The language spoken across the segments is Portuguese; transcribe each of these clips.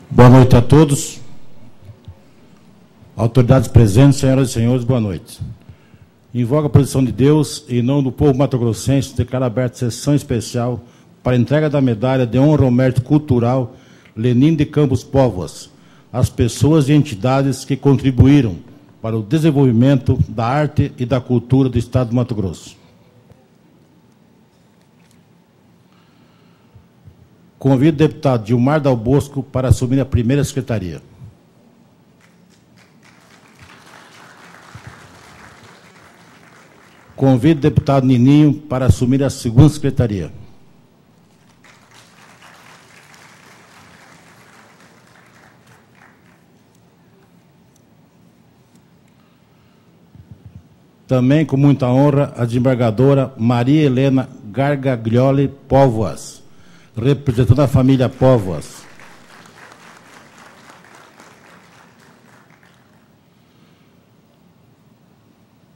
Boa noite a todos. Autoridades presentes, senhoras e senhores, boa noite. Invoco a posição de Deus e em nome do povo mato-grossense, declaro aberta sessão especial para a entrega da medalha de honra ao mérito cultural Lenin de Campos Póvoas, às pessoas e entidades que contribuíram para o desenvolvimento da arte e da cultura do Estado do Mato Grosso. Convido o deputado Gilmar Dal Bosco para assumir a primeira secretaria. Convido o deputado Nininho para assumir a segunda secretaria. Também, com muita honra, a desembargadora Maria Helena Gargaglioli Póvoas, representando a família Póvoas.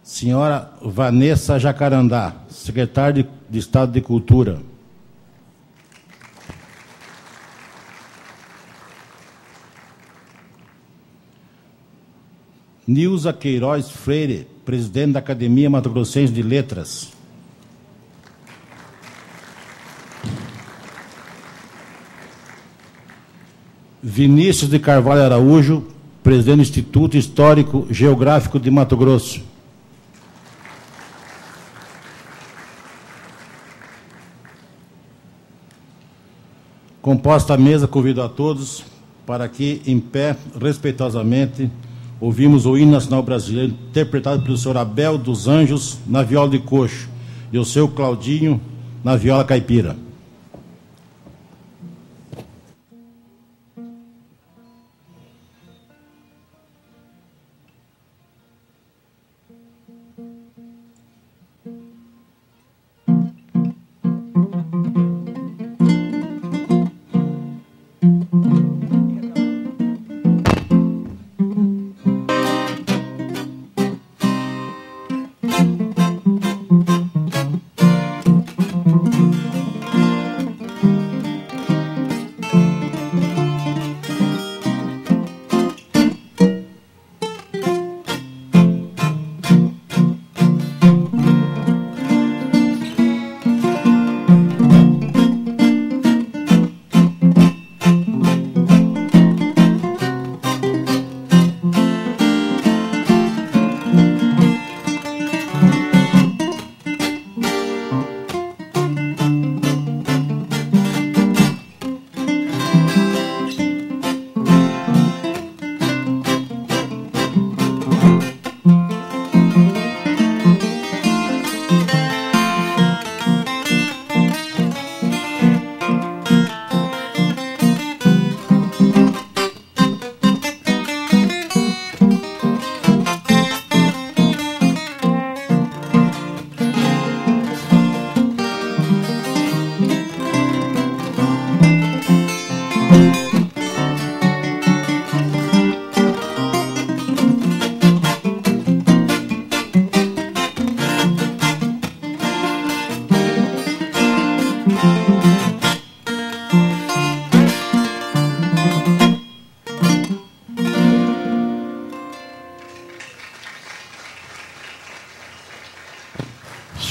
Senhora Vanessa Jacarandá, secretária de Estado de Cultura. Nilza Queiroz Freire, presidente da Academia Mato Grossense de Letras. Vinícius de Carvalho Araújo, presidente do Instituto Histórico Geográfico de Mato Grosso. Composta a mesa, convido a todos para que, em pé, respeitosamente, ouvimos o hino nacional brasileiro, interpretado pelo senhor Abel dos Anjos, na viola de coxo, e o seu Claudinho, na viola caipira.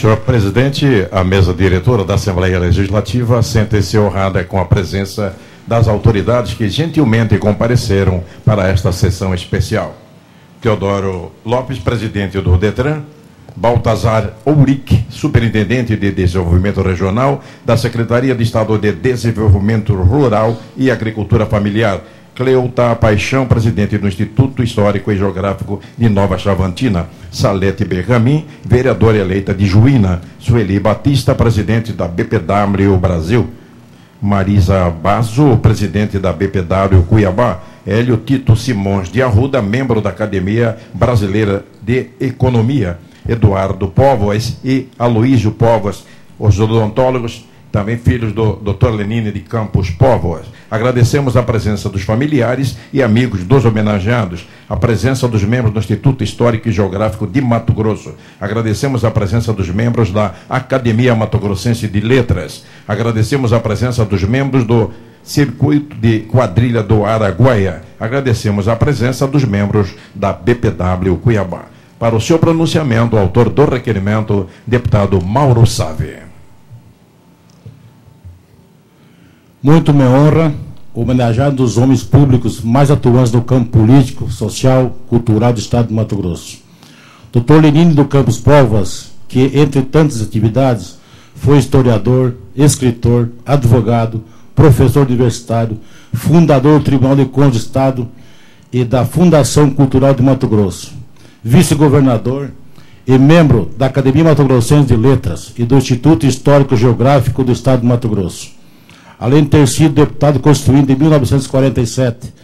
Senhor presidente, a mesa diretora da Assembleia Legislativa sente-se honrada com a presença das autoridades que gentilmente compareceram para esta sessão especial. Teodoro Lopes, presidente do DETRAN, Baltazar Ouric, superintendente de Desenvolvimento Regional da Secretaria de Estado de Desenvolvimento Rural e Agricultura Familiar, Cleuta Paixão, presidente do Instituto Histórico e Geográfico de Nova Chavantina, Salete Bergamin, vereadora eleita de Juína, Sueli Batista, presidente da BPW Brasil, Marisa Basso, presidente da BPW Cuiabá, Hélio Tito Simões de Arruda, membro da Academia Brasileira de Economia, Eduardo Póvoas e Aloísio Póvoas, os odontólogos, também filhos do Dr. Lenine de Campos Póvoas. Agradecemos a presença dos familiares e amigos dos homenageados, a presença dos membros do Instituto Histórico e Geográfico de Mato Grosso. Agradecemos a presença dos membros da Academia Mato Grossense de Letras. Agradecemos a presença dos membros do Circuito de Quadrilha do Araguaia. Agradecemos a presença dos membros da BPW Cuiabá. Para o seu pronunciamento, o autor do requerimento, deputado Mauro Save. Muito me honra homenagear um dos homens públicos mais atuantes no campo político, social, cultural do estado de Mato Grosso. Dr. Lenine do Campos Póvoas, que, entre tantas atividades, foi historiador, escritor, advogado, professor universitário, fundador do Tribunal de Contas do Estado e da Fundação Cultural de Mato Grosso, vice-governador e membro da Academia Mato Grossense de Letras e do Instituto Histórico e Geográfico do Estado de Mato Grosso. Além de ter sido deputado constituinte em 1947,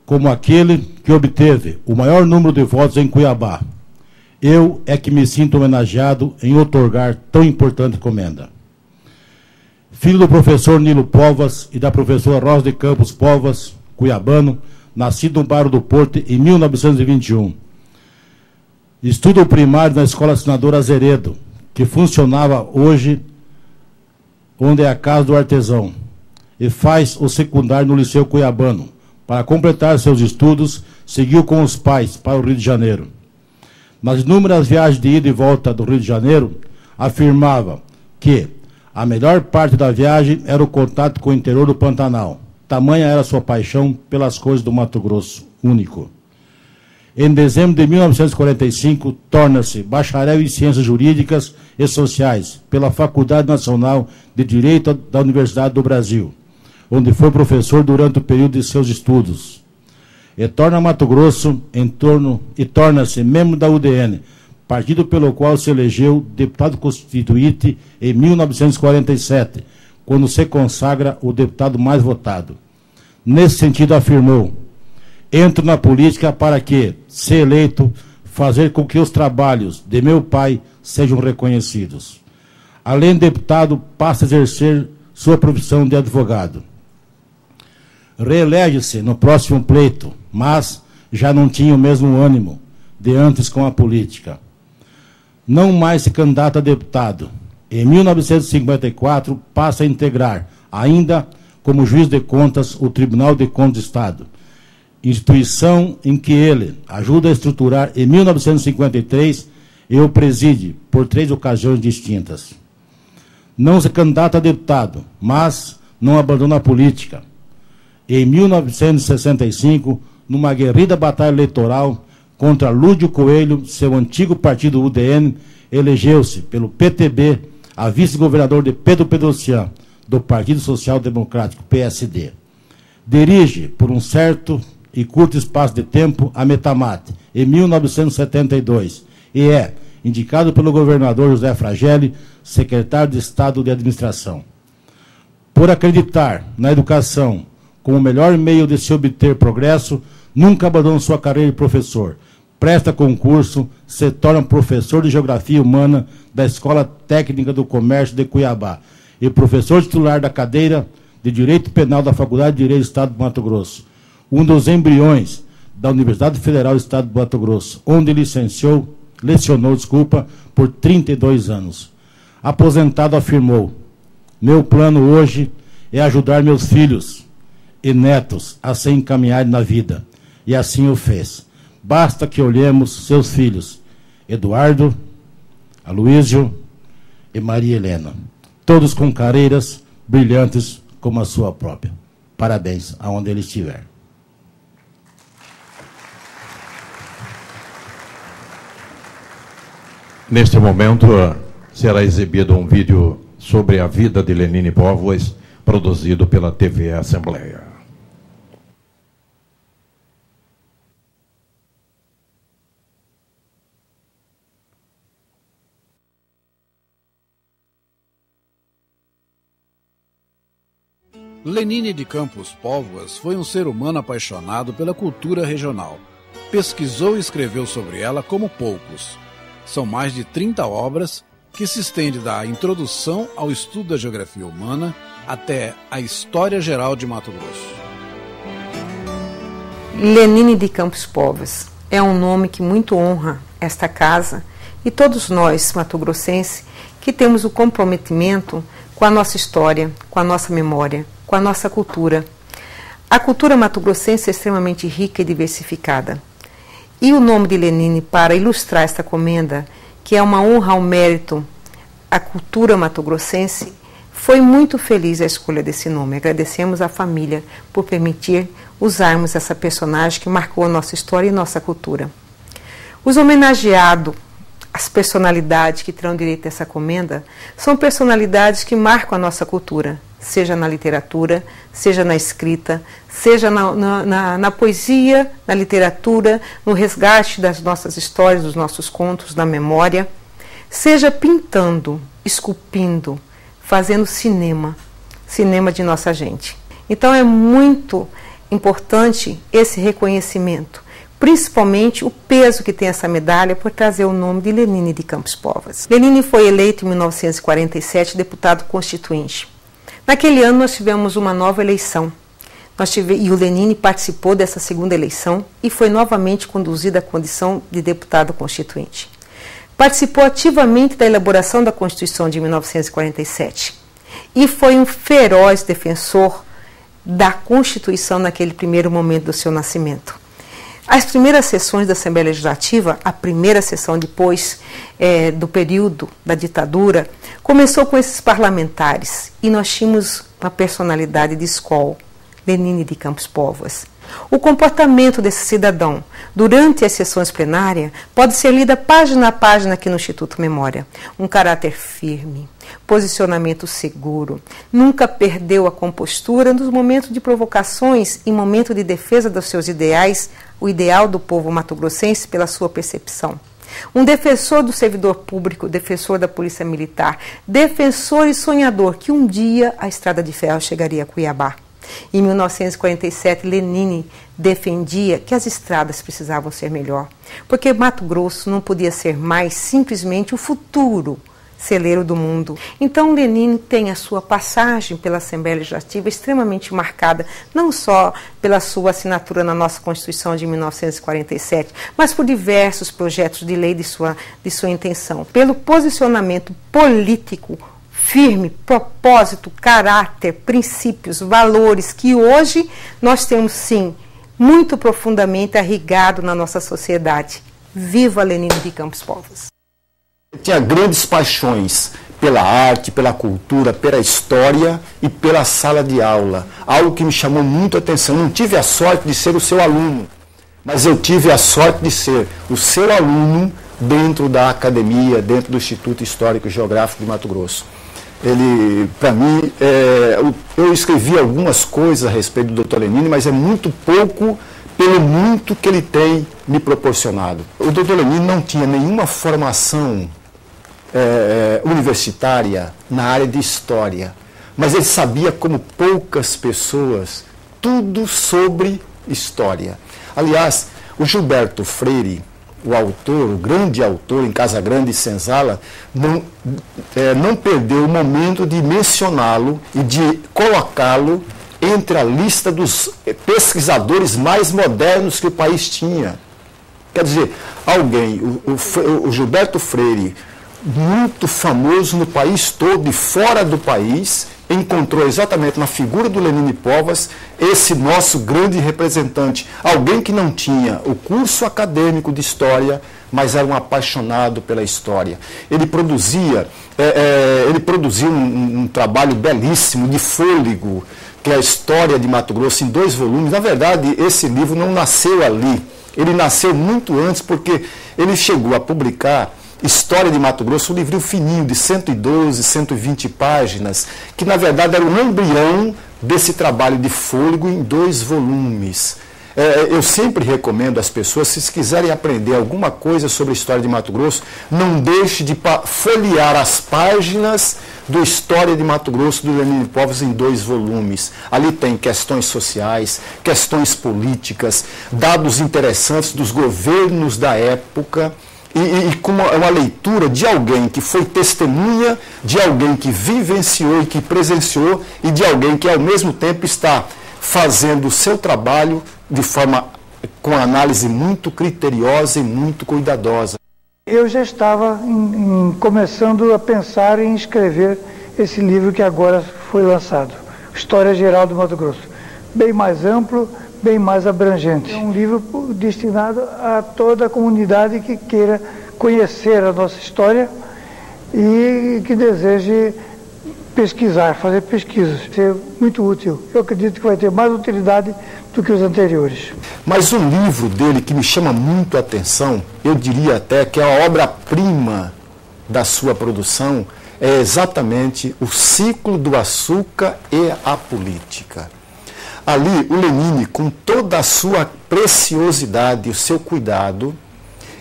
como aquele que obteve o maior número de votos em Cuiabá, eu é que me sinto homenageado em outorgar tão importante comenda. Filho do professor Nilo Póvoas e da professora Rosa de Campos Póvoas, cuiabano, nascido no bairro do Porto em 1921. Estuda o primário na Escola Senador Azeredo, que funcionava hoje onde é a Casa do Artesão, e faz o secundário no Liceu Cuiabano. Para completar seus estudos, seguiu com os pais para o Rio de Janeiro. Nas inúmeras viagens de ida e volta do Rio de Janeiro, afirmava que a melhor parte da viagem era o contato com o interior do Pantanal. Tamanha era sua paixão pelas coisas do Mato Grosso, único. Em dezembro de 1945, torna-se bacharel em Ciências Jurídicas e Sociais pela Faculdade Nacional de Direito da Universidade do Brasil, onde foi professor durante o período de seus estudos. Retorna a Mato Grosso e torna-se membro da UDN, partido pelo qual se elegeu deputado constituinte em 1947, quando se consagra o deputado mais votado. Nesse sentido, afirmou: entro na política para que, se eleito, fazer com que os trabalhos de meu pai sejam reconhecidos. Além de deputado, passa a exercer sua profissão de advogado. Reelege-se no próximo pleito, mas já não tinha o mesmo ânimo de antes com a política. Não mais se candidata a deputado. Em 1954, passa a integrar, ainda como juiz de contas, o Tribunal de Contas do Estado, instituição em que ele ajuda a estruturar em 1953 e o preside por 3 ocasiões distintas. Não se candidata a deputado, mas não abandona a política. Em 1965, numa aguerrida batalha eleitoral contra Lúdio Coelho, seu antigo partido UDN, elegeu-se pelo PTB a vice-governador de Pedro Pedrocian, do Partido Social Democrático, PSD. Dirige, por um certo e curto espaço de tempo, a Metamate, em 1972, e é indicado pelo governador José Fragelli, secretário de Estado de Administração. Por acreditar na educação como o melhor meio de se obter progresso, nunca abandona sua carreira de professor. Presta concurso, se torna professor de Geografia Humana da Escola Técnica do Comércio de Cuiabá e professor titular da cadeira de Direito Penal da Faculdade de Direito do Estado do Mato Grosso, um dos embriões da Universidade Federal do Estado do Mato Grosso, onde lecionou por 32 anos. Aposentado, afirmou: meu plano hoje é ajudar meus filhos e netos a se encaminharem na vida. E assim o fez. Basta que olhemos seus filhos, Eduardo, Aloísio e Maria Helena, todos com carreiras brilhantes como a sua própria. Parabéns aonde ele estiver. Neste momento, será exibido um vídeo sobre a vida de Lenine Póvoas, produzido pela TV Assembleia. Lenine de Campos Póvoas foi um ser humano apaixonado pela cultura regional. Pesquisou e escreveu sobre ela como poucos. São mais de 30 obras que se estende da introdução ao estudo da geografia humana até a história geral de Mato Grosso. Lenine de Campos Povas é um nome que muito honra esta casa e todos nós, mato-grossenses, que temos o comprometimento com a nossa história, com a nossa memória, com a nossa cultura. A cultura mato-grossense é extremamente rica e diversificada. E o nome de Lenine, para ilustrar esta comenda, que é uma honra ao mérito à cultura mato-grossense, foi muito feliz a escolha desse nome. Agradecemos à família por permitir usarmos essa personagem que marcou a nossa história e nossa cultura. Os homenageados, as personalidades que terão direito a essa comenda, são personalidades que marcam a nossa cultura, seja na literatura, seja na escrita, seja na poesia, na literatura, no resgate das nossas histórias, dos nossos contos, da memória, seja pintando, esculpindo, fazendo cinema de nossa gente. Então é muito importante esse reconhecimento, principalmente o peso que tem essa medalha por trazer o nome de Lenine de Campos Povas. Lenine foi eleito em 1947 deputado constituinte. Naquele ano nós tivemos uma nova eleição. E o Lenine participou dessa segunda eleição e foi novamente conduzido à condição de deputado constituinte. Participou ativamente da elaboração da Constituição de 1947 e foi um feroz defensor da Constituição naquele primeiro momento do seu nascimento. As primeiras sessões da Assembleia Legislativa, a primeira sessão depois do período da ditadura, começou com esses parlamentares e nós tínhamos uma personalidade de escola, Lenine de Campos Povas. O comportamento desse cidadão durante as sessões plenárias pode ser lido página a página aqui no Instituto Memória. Um caráter firme, posicionamento seguro, nunca perdeu a compostura nos momentos de provocações e momentos de defesa dos seus ideais, o ideal do povo mato-grossense pela sua percepção. Um defensor do servidor público, defensor da polícia militar, defensor e sonhador que um dia a estrada de ferro chegaria a Cuiabá. Em 1947, Lenine defendia que as estradas precisavam ser melhor, porque Mato Grosso não podia ser mais simplesmente o futuro celeiro do mundo. Então, Lenine tem a sua passagem pela Assembleia Legislativa extremamente marcada, não só pela sua assinatura na nossa Constituição de 1947, mas por diversos projetos de lei de sua intenção, pelo posicionamento político firme, propósito, caráter, princípios, valores que hoje nós temos, sim, muito profundamente arraigado na nossa sociedade. Viva Lenine de Campos Povas! Tinha grandes paixões pela arte, pela cultura, pela história e pela sala de aula. Algo que me chamou muito a atenção. Não tive a sorte de ser o seu aluno, mas eu tive a sorte de ser o seu aluno dentro da academia, dentro do Instituto Histórico e Geográfico de Mato Grosso. Ele, para mim, eu escrevi algumas coisas a respeito do Dr. Lenine, mas é muito pouco pelo muito que ele tem me proporcionado. O Dr. Lenine não tinha nenhuma formação universitária na área de história, mas ele sabia, como poucas pessoas, tudo sobre história. Aliás, o Gilberto Freire, o autor, o grande autor em Casa Grande e Senzala, não perdeu o momento de mencioná-lo e de colocá-lo entre a lista dos pesquisadores mais modernos que o país tinha. Quer dizer, o Gilberto Freire, muito famoso no país todo e fora do país, encontrou exatamente na figura do Lenine Povas esse nosso grande representante, alguém que não tinha o curso acadêmico de história, mas era um apaixonado pela história. Ele produziu um trabalho belíssimo de fôlego, que é a História de Mato Grosso, em 2 volumes. Na verdade, esse livro não nasceu ali, ele nasceu muito antes, porque ele chegou a publicar História de Mato Grosso, um livrinho fininho de 112, 120 páginas, que na verdade era um embrião desse trabalho de fôlego em 2 volumes. Eu sempre recomendo às pessoas, se quiserem aprender alguma coisa sobre a história de Mato Grosso, não deixe de folhear as páginas do História de Mato Grosso do Lenine Povas em 2 volumes. Ali tem questões sociais, questões políticas, dados interessantes dos governos da época. e com uma leitura de alguém que foi testemunha, de alguém que vivenciou e que presenciou, e de alguém que, ao mesmo tempo, está fazendo o seu trabalho de forma, com análise muito criteriosa e muito cuidadosa. Eu já estava começando a pensar em escrever esse livro que agora foi lançado, História Geral do Mato Grosso. Bem mais amplo, bem mais abrangente. É um livro destinado a toda a comunidade que queira conhecer a nossa história e que deseje pesquisar, fazer pesquisas. Ser muito útil. Eu acredito que vai ter mais utilidade do que os anteriores. Mas um livro dele que me chama muito a atenção, eu diria até que é a obra-prima da sua produção, é exatamente O Ciclo do Açúcar e a Política. Ali, o Lenine, com toda a sua preciosidade e o seu cuidado,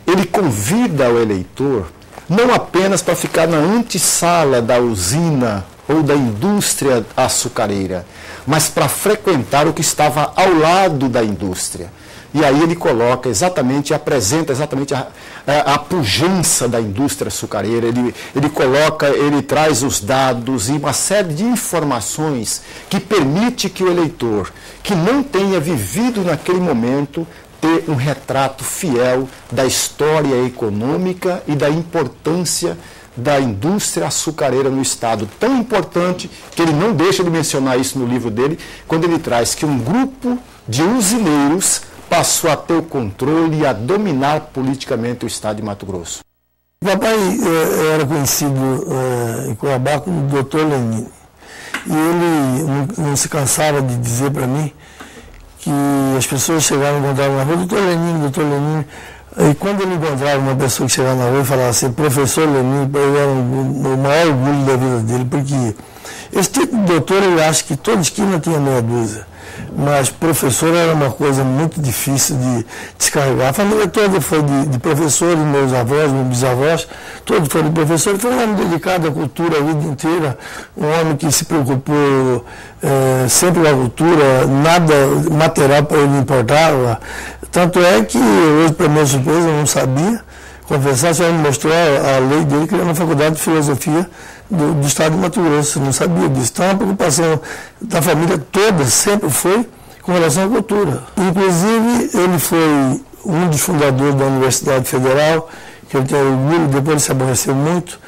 ele convida o eleitor não apenas para ficar na antessala da usina ou da indústria açucareira, mas para frequentar o que estava ao lado da indústria. E aí ele coloca exatamente, apresenta exatamente a pujança da indústria açucareira, ele traz os dados e uma série de informações que permite que o eleitor, que não tenha vivido naquele momento, ter um retrato fiel da história econômica e da importância da indústria açucareira no Estado. Tão importante que ele não deixa de mencionar isso no livro dele, quando ele traz que um grupo de usineiros passou a ter o controle e a dominar politicamente o Estado de Mato Grosso. O papai era conhecido em Cuiabá como Dr. Lenine. E ele não se cansava de dizer para mim que as pessoas chegavam e encontravam na rua, Dr. Lenine, Dr. Lenine. E quando ele encontrava uma pessoa que chegava na rua e falava assim, professor Lenine, ele era o maior orgulho da vida dele, porque esse tipo de doutor, eu acho que toda esquina tinha meia dúzia. Mas professor era uma coisa muito difícil de descarregar. A família toda foi de professores, meus avós, meus bisavós, todos foram de professores. Foi um homem dedicado à cultura a vida inteira, um homem que se preocupou sempre com a cultura, nada material para ele importava. Tanto é que hoje, para minha surpresa, eu não sabia confessar, só me mostrou a lei dele, que era na Faculdade de Filosofia do Estado de Mato Grosso. Eu não sabia disso. Então, a preocupação da família toda sempre foi com relação à cultura. Inclusive, ele foi um dos fundadores da Universidade Federal, que eu tenho orgulho, depois ele se aborreceu muito,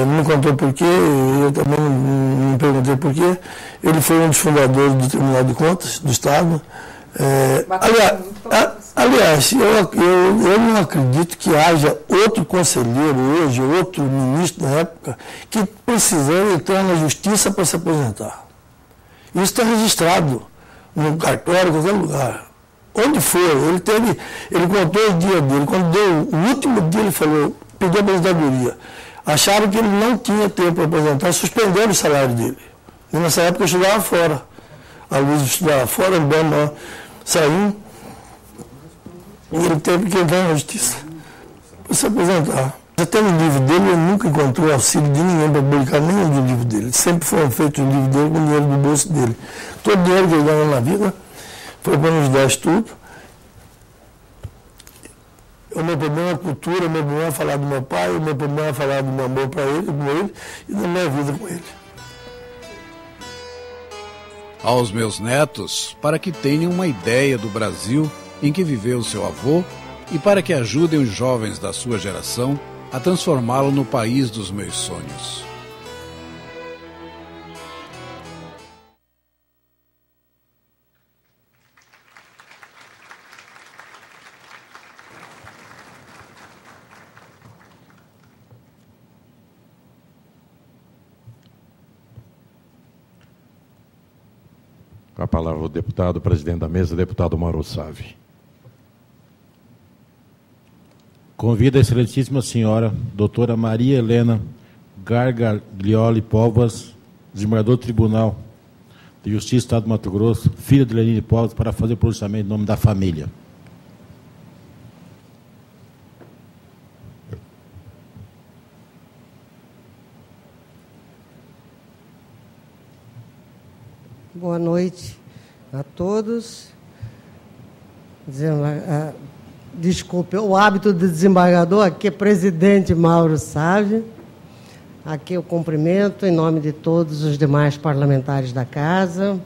não me contou por quê, eu também não me perguntei por quê. Ele foi um dos fundadores do Tribunal de Contas do Estado. Aliás, eu não acredito que haja outro conselheiro hoje, outro ministro na época, que precisou entrar na justiça para se aposentar. Isso está registrado no cartório, em qualquer lugar. Onde for, ele contou os dias dele. Quando deu o último dia, ele falou, pediu a aposentadoria. Acharam que ele não tinha tempo para aposentar, suspenderam o salário dele. E nessa época eu estudava fora. A Luísa estudava fora, o Beno saiu. E ele teve que entrar na justiça para se aposentar. Até no livro dele, ele nunca encontrou auxílio de ninguém para publicar nenhum do livro dele. Sempre foram feitos os livros dele com o dinheiro do bolso dele. Todo o dinheiro que ele ganhou na vida foi para nos dar estudo. O meu problema é a cultura, o meu problema é falar do meu pai, o meu problema é falar do meu amor para ele, com ele e da minha vida com ele. Aos meus netos, para que tenham uma ideia do Brasil em que viveu seu avô e para que ajudem os jovens da sua geração a transformá-lo no país dos meus sonhos. Com a palavra o deputado, presidente da mesa, deputado Mauro Sávio. Convido a excelentíssima senhora, doutora Maria Helena Gargaglioli Povas, desembargador do Tribunal de Justiça do Estado do Mato Grosso, filha de Lenine Povas, para fazer o pronunciamento em nome da família. Boa noite a todos. desculpe, o hábito do desembargador, aqui é presidente Mauro Sávio. Aqui eu cumprimento em nome de todos os demais parlamentares da Casa.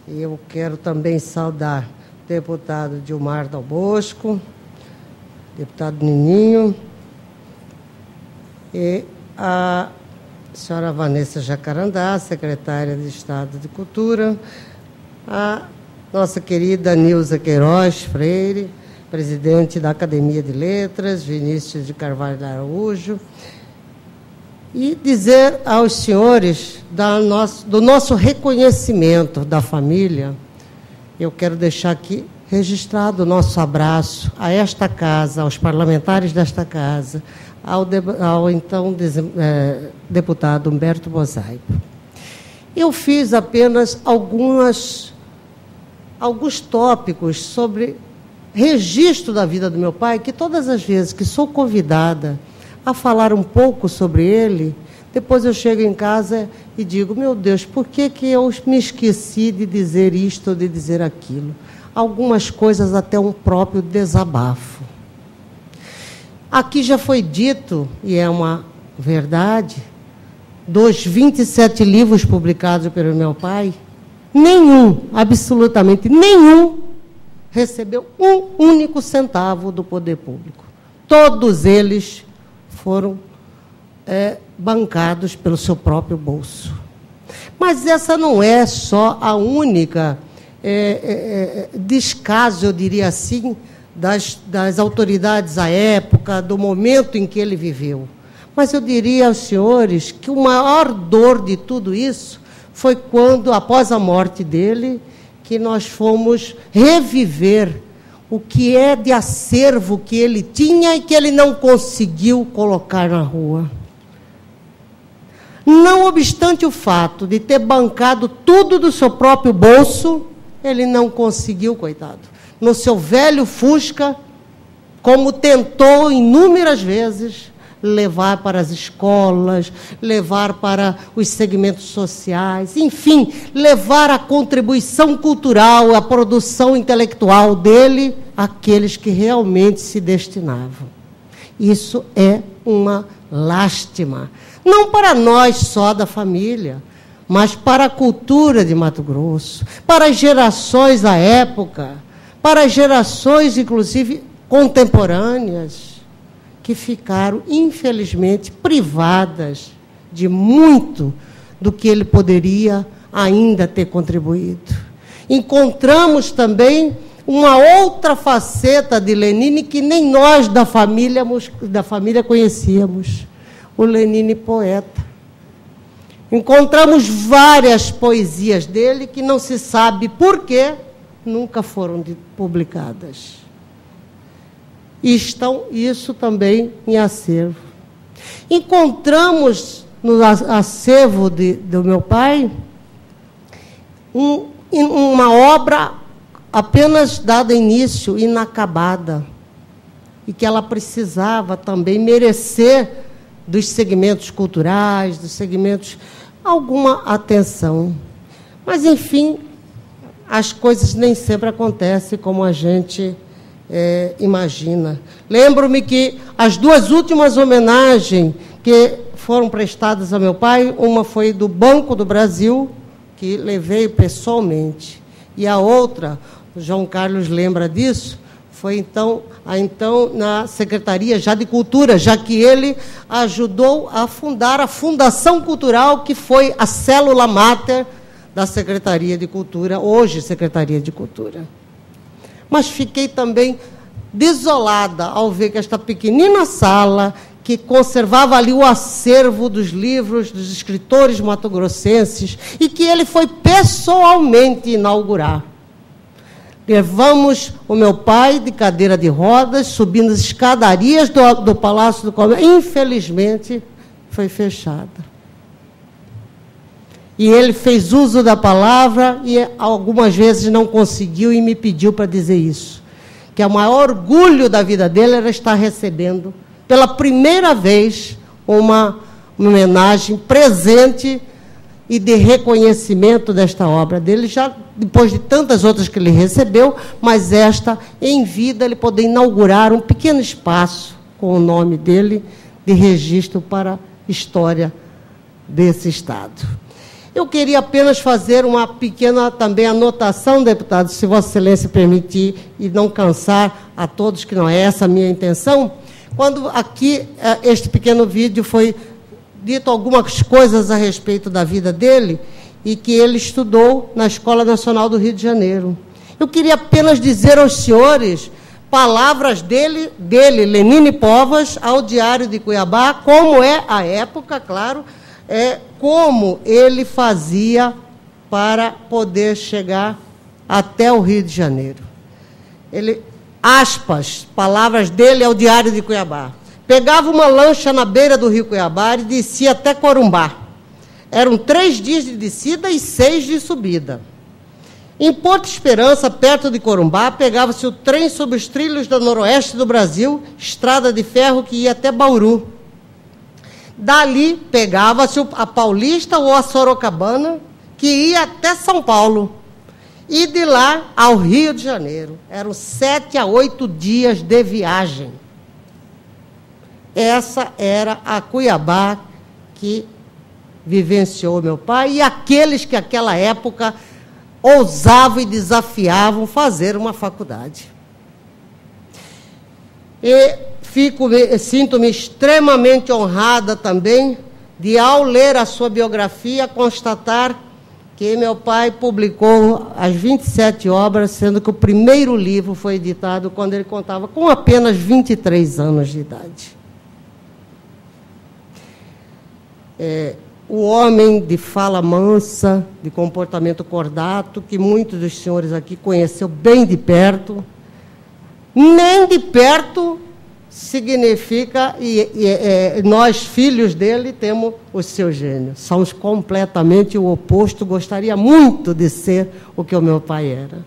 E eu quero também saudar o deputado Dilmar Dal Bosco, deputado Nininho, e a senhora Vanessa Jacarandá, secretária de Estado de Cultura, a nossa querida Nilza Queiroz Freire, presidente da Academia de Letras, Vinícius de Carvalho Araújo, e dizer aos senhores do nosso reconhecimento da família. Eu quero deixar aqui registrado o nosso abraço a esta casa, aos parlamentares desta casa, ao então deputado Humberto Mosaico. Eu fiz apenas alguns tópicos sobre registro da vida do meu pai, que todas as vezes que sou convidada a falar um pouco sobre ele, depois eu chego em casa e digo, meu Deus, por que eu me esqueci de dizer isto ou de dizer aquilo? Algumas coisas até um próprio desabafo. Aqui já foi dito, e é uma verdade, dos 27 livros publicados pelo meu pai, nenhum, absolutamente nenhum, recebeu um único centavo do poder público. Todos eles foram bancados pelo seu próprio bolso. Mas essa não é só a única descaso, eu diria assim, das autoridades à época, do momento em que ele viveu. Mas eu diria aos senhores que o maior dor de tudo isso foi quando, após a morte dele, que nós fomos reviver o que é de acervo que ele tinha e que ele não conseguiu colocar na rua. Não obstante o fato de ter bancado tudo do seu próprio bolso, ele não conseguiu, coitado. No seu velho Fusca, como tentou inúmeras vezes, levar para as escolas, levar para os segmentos sociais, enfim, levar a contribuição cultural, a produção intelectual dele àqueles que realmente se destinavam. Isso é uma lástima, não para nós só da família, mas para a cultura de Mato Grosso, para as gerações da época, para as gerações, inclusive, contemporâneas, que ficaram, infelizmente, privadas de muito do que ele poderia ainda ter contribuído. Encontramos também uma outra faceta de Lenine que nem nós da família conhecíamos, o Lenine poeta. Encontramos várias poesias dele que não se sabe por que nunca foram publicadas. E estão isso também em acervo. Encontramos no acervo do meu pai uma obra apenas dada início, inacabada, e que ela precisava também merecer dos segmentos culturais, dos segmentos, alguma atenção. Mas, enfim, as coisas nem sempre acontecem como a gente imagina. Lembro-me que as duas últimas homenagens que foram prestadas ao meu pai, uma foi do Banco do Brasil, que levei pessoalmente, e a outra, o João Carlos lembra disso, foi então na Secretaria já de Cultura, já que ele ajudou a fundar a Fundação Cultural, que foi a célula máter da Secretaria de Cultura, hoje Secretaria de Cultura. Mas fiquei também desolada ao ver que esta pequenina sala, que conservava ali o acervo dos livros dos escritores matogrossenses, e que ele foi pessoalmente inaugurar. Levamos o meu pai de cadeira de rodas, subindo as escadarias do Palácio do Comércio. Infelizmente, foi fechada. E ele fez uso da palavra e algumas vezes não conseguiu e me pediu para dizer isso. Que o maior orgulho da vida dele era estar recebendo, pela primeira vez, uma homenagem presente e de reconhecimento desta obra dele, já depois de tantas outras que ele recebeu, mas esta, em vida, ele poder inaugurar um pequeno espaço com o nome dele, de registro para a história desse Estado. Eu queria apenas fazer uma pequena também anotação, deputado, se Vossa Excelência permitir, e não cansar a todos, que não é essa a minha intenção. Quando aqui este pequeno vídeo foi dito algumas coisas a respeito da vida dele, e que ele estudou na Escola Nacional do Rio de Janeiro. Eu queria apenas dizer aos senhores palavras dele, Lenine Povas, ao Diário de Cuiabá, como é a época, claro, como ele fazia para poder chegar até o Rio de Janeiro. Ele, aspas, palavras dele ao Diário de Cuiabá. Pegava uma lancha na beira do rio Cuiabá e descia até Corumbá. Eram 3 dias de descida e 6 de subida. Em Porto Esperança, perto de Corumbá, pegava-se o trem sobre os trilhos do noroeste do Brasil, estrada de ferro que ia até Bauru. Dali, pegava-se a Paulista ou a Sorocabana, que ia até São Paulo. E de lá ao Rio de Janeiro. Eram 7 a 8 dias de viagem. Essa era a Cuiabá que vivenciou meu pai e aqueles que, naquela época, ousavam e desafiavam fazer uma faculdade. E sinto-me extremamente honrada também de, ao ler a sua biografia, constatar que meu pai publicou as 27 obras, sendo que o primeiro livro foi editado quando ele contava com apenas 23 anos de idade. O homem de fala mansa, de comportamento cordato, que muitos dos senhores aqui conheceu bem de perto, nem de perto significa, nós, filhos dele, temos o seu gênio. Somos completamente o oposto. Gostaria muito de ser o que o meu pai era.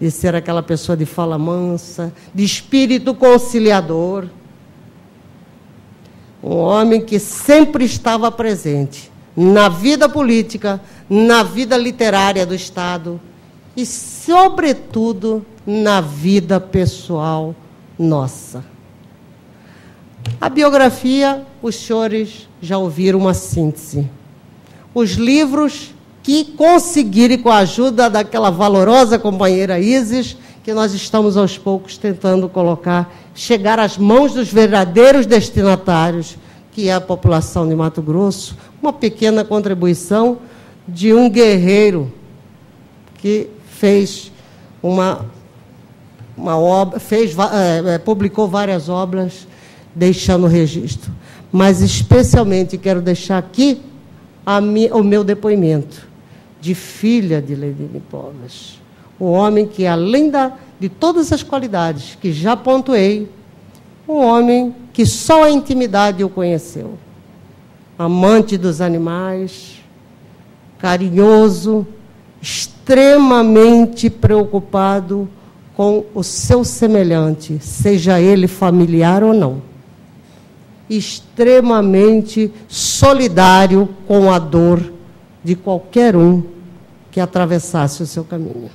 De ser aquela pessoa de fala mansa, de espírito conciliador. Um homem que sempre estava presente na vida política, na vida literária do Estado e, sobretudo, na vida pessoal nossa. A biografia, os senhores já ouviram uma síntese. Os livros que conseguirem, com a ajuda daquela valorosa companheira Isis, que nós estamos aos poucos tentando colocar, chegar às mãos dos verdadeiros destinatários, que é a população de Mato Grosso, uma pequena contribuição de um guerreiro que fez uma obra, publicou várias obras, deixando registro. Mas, especialmente, quero deixar aqui o meu depoimento de filha de Lenine Povas. O homem que, além de todas as qualidades que já pontuei, um homem que só a intimidade o conheceu. Amante dos animais, carinhoso, extremamente preocupado com o seu semelhante, seja ele familiar ou não. Extremamente solidário com a dor de qualquer um que atravessasse o seu caminho.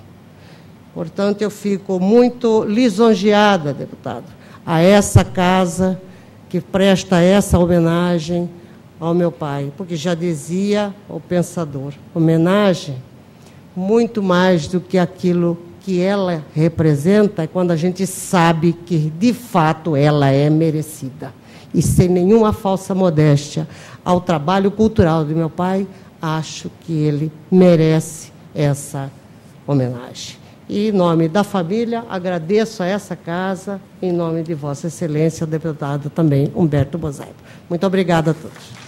Portanto, eu fico muito lisonjeada, deputado, a essa casa que presta essa homenagem ao meu pai, porque já dizia o pensador, homenagem, muito mais do que aquilo que ela representa, é quando a gente sabe que, de fato, ela é merecida. E sem nenhuma falsa modéstia ao trabalho cultural do meu pai, acho que ele merece essa homenagem. E, em nome da família, agradeço a essa casa, em nome de Vossa Excelência, o deputado também, Humberto Bozaibo. Muito obrigada a todos.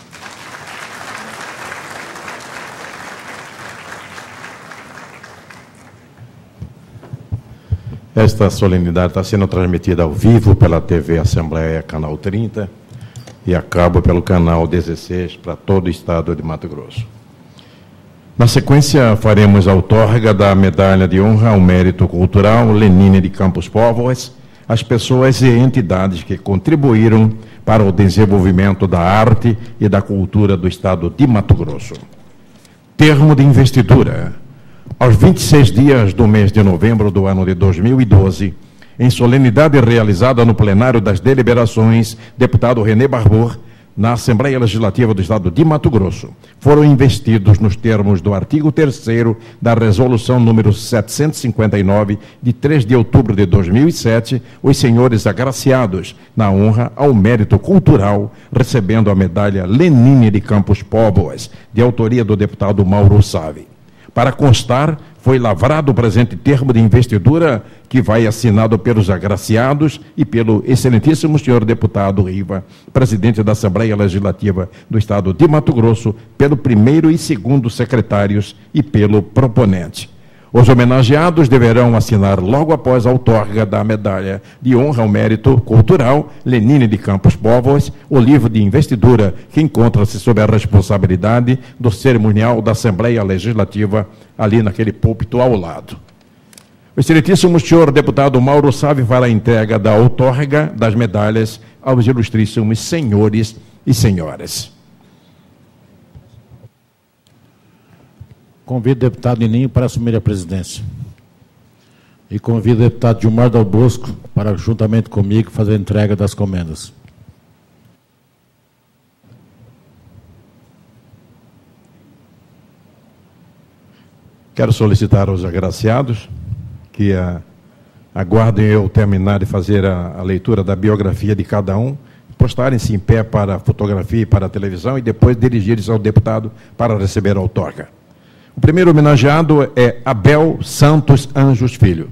Esta solenidade está sendo transmitida ao vivo pela TV Assembleia, canal 30, e a cabo pelo canal 16 para todo o estado de Mato Grosso. Na sequência, faremos a outorga da Medalha de Honra ao Mérito Cultural Lenine de Campos Povas, às pessoas e entidades que contribuíram para o desenvolvimento da arte e da cultura do estado de Mato Grosso. termo de investidura. Aos 26 dias do mês de novembro do ano de 2012, em solenidade realizada no plenário das deliberações, deputado René Barbour, na Assembleia Legislativa do Estado de Mato Grosso, foram investidos nos termos do artigo 3º da Resolução número 759, de 3 de outubro de 2007, os senhores agraciados na honra ao mérito cultural, recebendo a medalha Lenine de Campos Póvoas, de autoria do deputado Mauro Savi. Para constar, foi lavrado o presente termo de investidura, que vai assinado pelos agraciados e pelo excelentíssimo senhor deputado Riva, presidente da Assembleia Legislativa do Estado de Mato Grosso, pelo primeiro e segundo secretários e pelo proponente. Os homenageados deverão assinar logo após a outorga da medalha de honra ao mérito cultural Lenine de Campos Póvoas, o livro de investidura que encontra-se sob a responsabilidade do cerimonial da Assembleia Legislativa, ali naquele púlpito ao lado. O excelentíssimo senhor deputado Mauro Savi fará a entrega da outorga das medalhas aos ilustríssimos senhores e senhoras. Convido o deputado Nininho para assumir a presidência. E convido o deputado Gilmar Dal Bosco para, juntamente comigo, fazer a entrega das comendas. Quero solicitar aos agraciados que aguardem eu terminar de fazer a leitura da biografia de cada um, postarem-se em pé para a fotografia e para a televisão e depois dirigirem-se ao deputado para receber a outorga. O primeiro homenageado é Abel Santos Anjos Filho.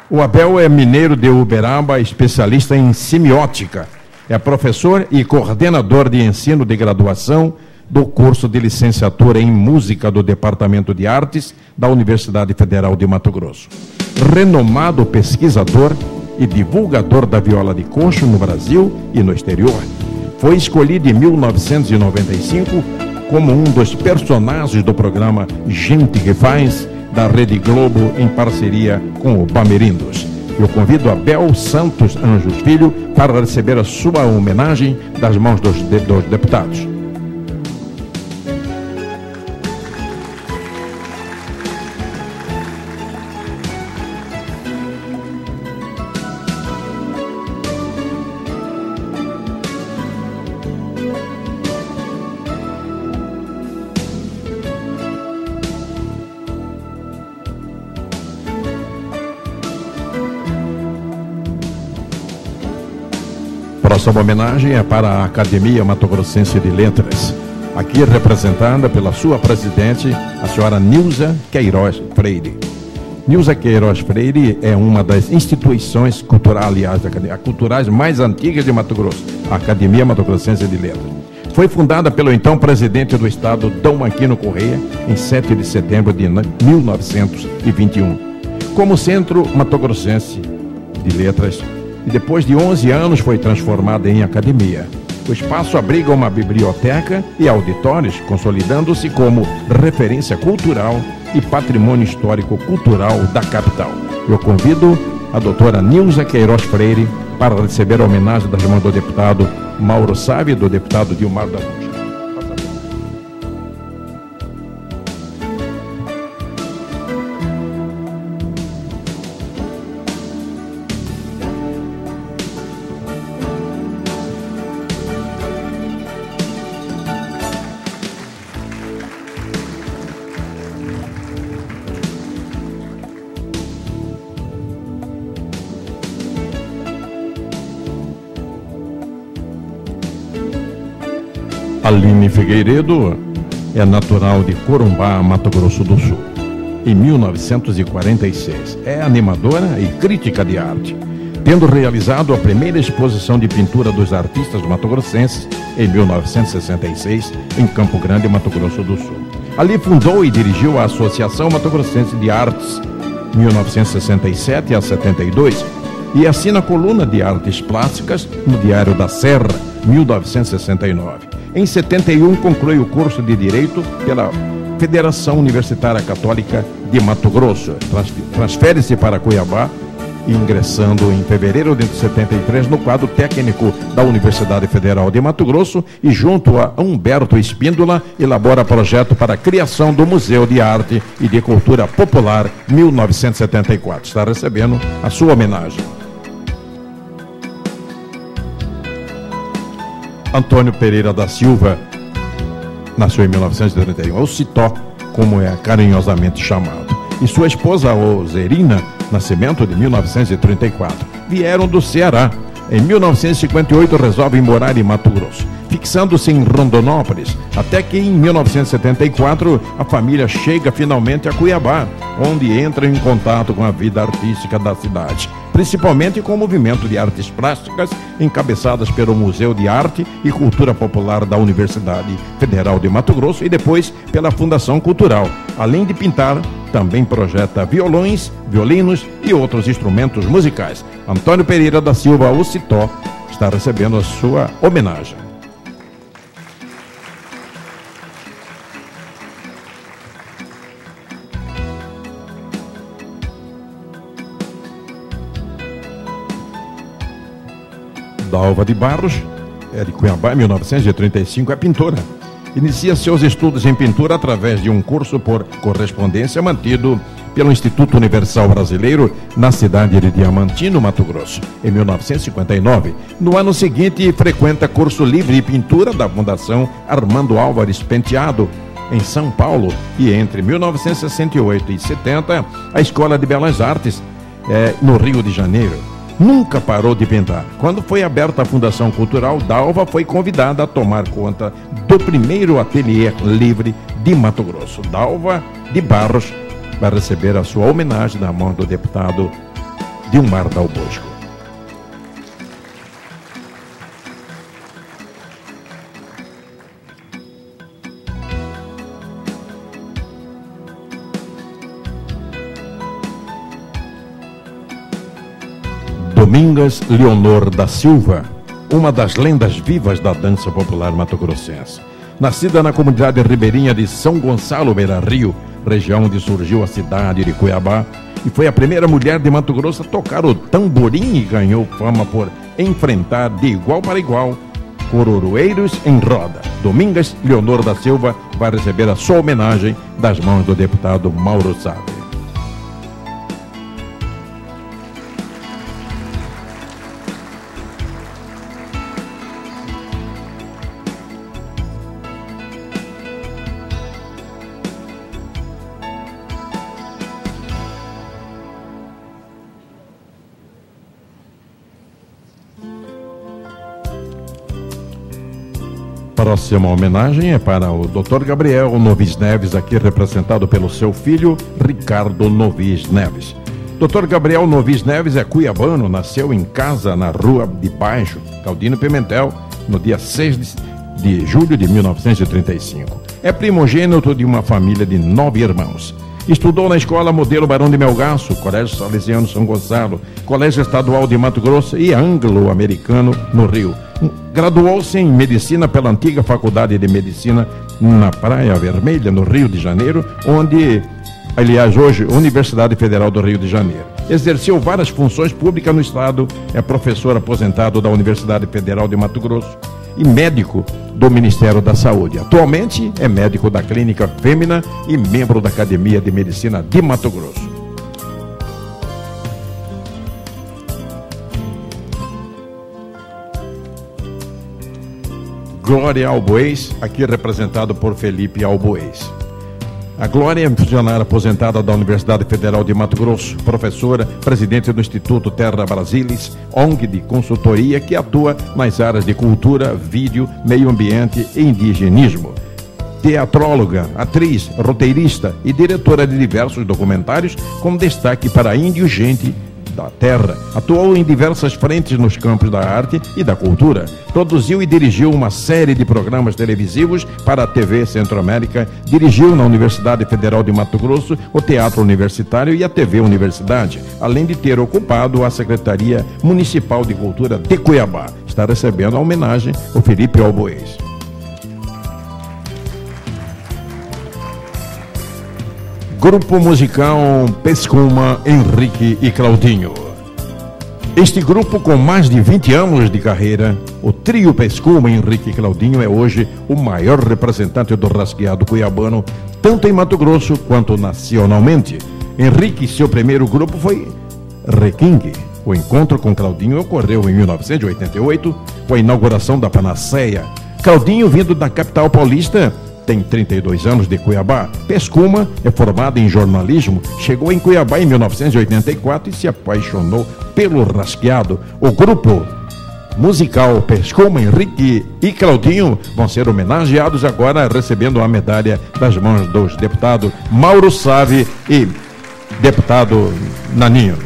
O Abel é mineiro de Uberaba, especialista em semiótica. É professor e coordenador de ensino de graduação do curso de licenciatura em música do Departamento de Artes da Universidade Federal de Mato Grosso. Renomado pesquisador e divulgador da viola de coxo no Brasil e no exterior. Foi escolhido em 1995 como um dos personagens do programa Gente que Faz, da Rede Globo, em parceria com o Bamerindos. Eu convido Abel Santos Anjos Filho para receber a sua homenagem das mãos dos deputados. A próxima homenagem é para a Academia Mato Grossense de Letras, aqui representada pela sua presidente, a senhora Nilza Queiroz Freire. Nilza Queiroz Freire é uma das instituições culturais mais antigas de Mato Grosso, a Academia Mato Grossense de Letras. Foi fundada pelo então presidente do Estado, Dom Aquino Correia, em 7 de setembro de 1921, como Centro Mato Grossense de Letras. E depois de 11 anos foi transformada em academia. O espaço abriga uma biblioteca e auditórios, consolidando-se como referência cultural e patrimônio histórico-cultural da capital. Eu convido a doutora Nilza Queiroz Freire para receber a homenagem das mãos do deputado Mauro Savi e do deputado Gilmar Dal Bosco. Aline Figueiredo é natural de Corumbá, Mato Grosso do Sul. Em 1946, é animadora e crítica de arte, tendo realizado a primeira exposição de pintura dos artistas mato-grossenses em 1966, em Campo Grande, Mato Grosso do Sul. Ali fundou e dirigiu a Associação Mato Grossense de Artes, 1967 a 72, e assina a coluna de artes plásticas no Diário da Serra, 1969. Em 71, conclui o curso de Direito pela Federação Universitária Católica de Mato Grosso. Transfere-se para Cuiabá ingressando em fevereiro de 73 no quadro técnico da Universidade Federal de Mato Grosso e junto a Humberto Espíndola elabora projeto para a criação do Museu de Arte e de Cultura Popular 1974. Está recebendo a sua homenagem. Antônio Pereira da Silva nasceu em 1931, o Citó, como é carinhosamente chamado, e sua esposa, Oserina Nascimento, de 1934. Vieram do Ceará. Em 1958 resolvem morar em Mato Grosso, fixando-se em Rondonópolis, até que em 1974 a família chega finalmente a Cuiabá, onde entra em contato com a vida artística da cidade, principalmente com o movimento de artes plásticas encabeçadas pelo Museu de Arte e Cultura Popular da Universidade Federal de Mato Grosso e depois pela Fundação Cultural. Além de pintar, também projeta violões, violinos e outros instrumentos musicais. Antônio Pereira da Silva, o Citó, está recebendo a sua homenagem. Dalva de Barros, é de Cuiabá, 1935, é pintora. Inicia seus estudos em pintura através de um curso por correspondência mantido pelo Instituto Universal Brasileiro na cidade de Diamantino, Mato Grosso, em 1959. No ano seguinte, frequenta curso livre de pintura da Fundação Armando Álvares Penteado, em São Paulo, e entre 1968 e 70, a Escola de Belas Artes, no Rio de Janeiro. Nunca parou de pintar. Quando foi aberta a Fundação Cultural, Dalva foi convidada a tomar conta do primeiro ateliê livre de Mato Grosso. Dalva de Barros vai receber a sua homenagem na mão do deputado Dilmar Dal Bosco. Domingas Leonor da Silva, uma das lendas vivas da dança popular mato-grossense. Nascida na comunidade ribeirinha de São Gonçalo, Beira-Rio, região onde surgiu a cidade de Cuiabá, e foi a primeira mulher de Mato Grosso a tocar o tamborim e ganhou fama por enfrentar de igual para igual cororueiros em roda. Domingas Leonor da Silva vai receber a sua homenagem das mãos do deputado Mauro Sabe. Próxima homenagem é para o Dr. Gabriel Novis Neves, aqui representado pelo seu filho, Ricardo Novis Neves. Dr. Gabriel Novis Neves é cuiabano, nasceu em casa na Rua de Baixo, Galdino Pimentel, no dia 6 de julho de 1935. É primogênito de uma família de 9 irmãos. Estudou na Escola Modelo Barão de Melgaço, Colégio Salesiano São Gonçalo, Colégio Estadual de Mato Grosso e Anglo-Americano, no Rio. Graduou-se em Medicina pela antiga Faculdade de Medicina na Praia Vermelha, no Rio de Janeiro, onde, aliás, hoje, Universidade Federal do Rio de Janeiro. Exerceu várias funções públicas no Estado, é professor aposentado da Universidade Federal de Mato Grosso e médico do Ministério da Saúde. Atualmente é médico da Clínica Fêmea e membro da Academia de Medicina de Mato Grosso. Glória Alboês, aqui representado por Felipe Alboês. A Glória é funcionária aposentada da Universidade Federal de Mato Grosso, professora, presidente do Instituto Terra Brasilis, ONG de consultoria que atua nas áreas de cultura, vídeo, meio ambiente e indigenismo. Teatróloga, atriz, roteirista e diretora de diversos documentários, com destaque para Índio Gente da Terra. Atuou em diversas frentes nos campos da arte e da cultura. Produziu e dirigiu uma série de programas televisivos para a TV Centro-América. Dirigiu na Universidade Federal de Mato Grosso o Teatro Universitário e a TV Universidade, além de ter ocupado a Secretaria Municipal de Cultura de Cuiabá. Está recebendo a homenagem o Felipe Alboês. Grupo musical Pescuma, Henrique e Claudinho. Este grupo, com mais de 20 anos de carreira, o trio Pescuma, Henrique e Claudinho, é hoje o maior representante do rasgueado cuiabano, tanto em Mato Grosso quanto nacionalmente. Henrique, seu primeiro grupo foi Requingue. O encontro com Claudinho ocorreu em 1988, com a inauguração da Panaceia. Claudinho, vindo da capital paulista, tem 32 anos de Cuiabá. Pescuma é formado em jornalismo, chegou em Cuiabá em 1984 e se apaixonou pelo rasgueado. O grupo musical Pescuma, Henrique e Claudinho vão ser homenageados agora, recebendo a medalha das mãos dos deputados Mauro Save e deputado Naninho.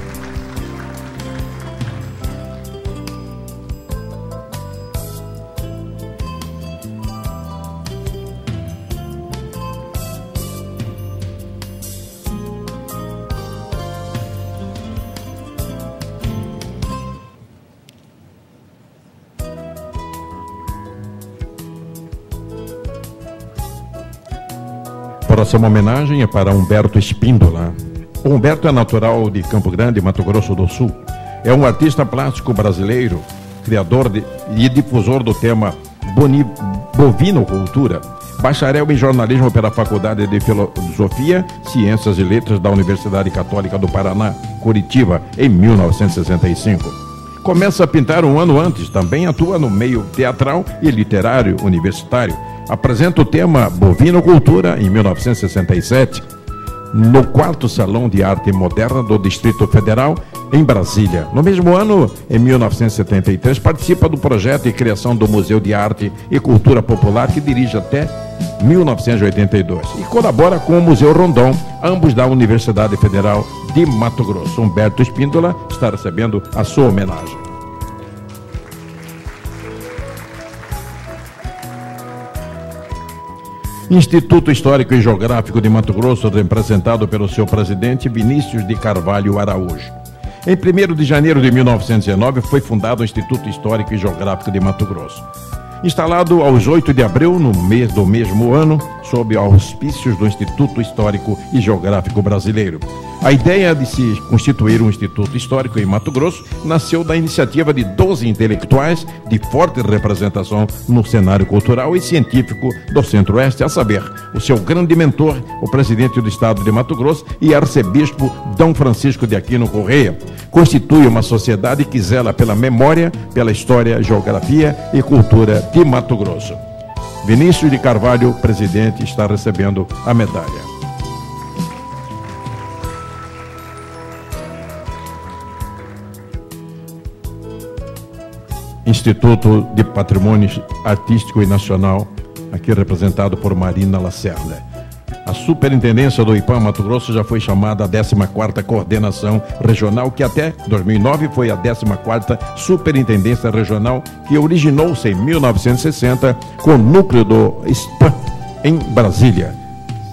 Próxima homenagem é para Humberto Espíndola. O Humberto é natural de Campo Grande, Mato Grosso do Sul. É um artista plástico brasileiro, criador e difusor do tema bovinocultura. Bacharel em jornalismo pela Faculdade de Filosofia, Ciências e Letras da Universidade Católica do Paraná, Curitiba, em 1965. Começa a pintar um ano antes, também atua no meio teatral e literário universitário. Apresenta o tema Bovinocultura em 1967, no 4º Salão de Arte Moderna do Distrito Federal, em Brasília. No mesmo ano, em 1973, participa do projeto de criação do Museu de Arte e Cultura Popular, que dirige até 1982. E colabora com o Museu Rondon, ambos da Universidade Federal de Mato Grosso. Humberto Espíndola está recebendo a sua homenagem. Instituto Histórico e Geográfico de Mato Grosso, representado pelo seu presidente Vinícius de Carvalho Araújo. Em 1º de janeiro de 1919, foi fundado o Instituto Histórico e Geográfico de Mato Grosso. Instalado aos 8 de abril no mês do mesmo ano, sob auspícios do Instituto Histórico e Geográfico Brasileiro. A ideia de se constituir um Instituto Histórico em Mato Grosso nasceu da iniciativa de 12 intelectuais de forte representação no cenário cultural e científico do Centro-Oeste, a saber, o seu grande mentor, o presidente do Estado de Mato Grosso e arcebispo D. Francisco de Aquino Correia. Constitui uma sociedade que zela pela memória, pela história, geografia e cultura de Mato Grosso. Vinícius de Carvalho, presidente, está recebendo a medalha. Instituto de Patrimônio Artístico e Nacional, aqui representado por Marina Lacerda. A superintendência do IPAM Mato Grosso já foi chamada a 14ª Coordenação Regional, que até 2009 foi a 14ª Superintendência Regional, que originou-se em 1960 com o núcleo do IPAM em Brasília.